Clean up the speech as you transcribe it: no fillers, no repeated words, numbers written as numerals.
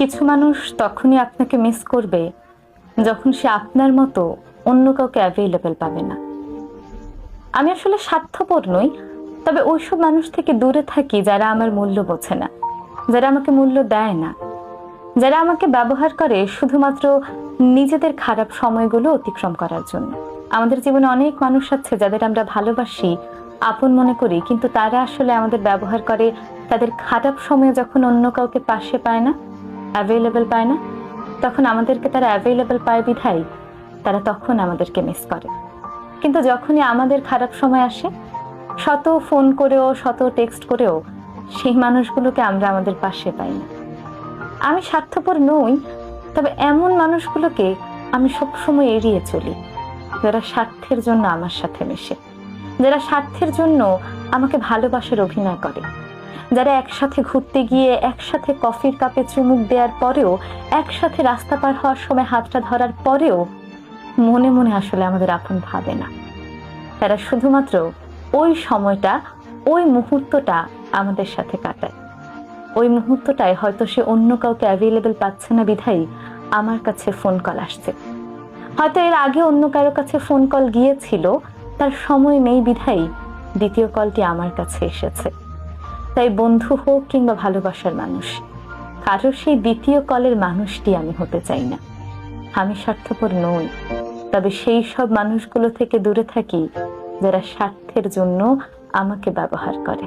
কিছু মানুষ তখনই আপনাকে মিস করবে যখন সে আপনার মতো অন্য কাউকে অ্যাভেলেবল পাবে না। আমি আসলে স্বার্থপর নই, তবে ওইসব মানুষ থেকে দূরে থাকি যারা আমার মূল্য বোঝে না, যারা আমাকে মূল্য দেয় না, যারা আমাকে ব্যবহার করে শুধুমাত্র নিজেদের খারাপ সময়গুলো অতিক্রম করার জন্য। আমাদের জীবনে অনেক মানুষ আছে যাদের আমরা ভালোবাসি, আপন মনে করি, কিন্তু তারা আসলে আমাদের ব্যবহার করে তাদের খারাপ সময়ে যখন অন্য কাউকে পাশে পায় না, অ্যাভেলেবল পায় না, তখন আমাদেরকে তারা অ্যাভেলেবল পায় বিধায় তারা তখন আমাদেরকে মিস করে। কিন্তু যখনই আমাদের খারাপ সময় আসে, শত ফোন করেও শত টেক্সট করেও সেই মানুষগুলোকে আমরা আমাদের পাশে পাই না। আমি স্বার্থপর নই, তবে এমন মানুষগুলোকে আমি সবসময় এড়িয়ে চলি যারা স্বার্থের জন্য আমার সাথে মেশে, যারা স্বার্থের জন্য আমাকে ভালোবাসার অভিনয় করে, যারা একসাথে ঘুরতে গিয়ে একসাথে কফির কাপে চুমুক দেওয়ার পরেও, একসাথে রাস্তা পার হওয়ার সময় হাতটা ধরার পরেও মনে মনে আসলে আমাদের আপন ভাবে না। তারা শুধুমাত্র ওই সময়টা, ওই মুহূর্তটা আমাদের সাথে কাটায়। ওই মুহূর্তটায় হয়তো সে অন্য কাউকে অ্যাভেলেবল পাচ্ছে না বিধায় আমার কাছে ফোন কল আসছে, হয়তো এর আগে অন্য কারো কাছে ফোন কল গিয়েছিল, তার সময় নেই বিধায় দ্বিতীয় কলটি আমার কাছে এসেছে। তাই বন্ধু হোক কিংবা ভালোবাসার মানুষ, কারো সেই দ্বিতীয় কলের মানুষটি আমি হতে চাই না। আমি স্বার্থপর নই, তবে সেই সব মানুষগুলো থেকে দূরে থাকি যারা স্বার্থের জন্য আমাকে ব্যবহার করে।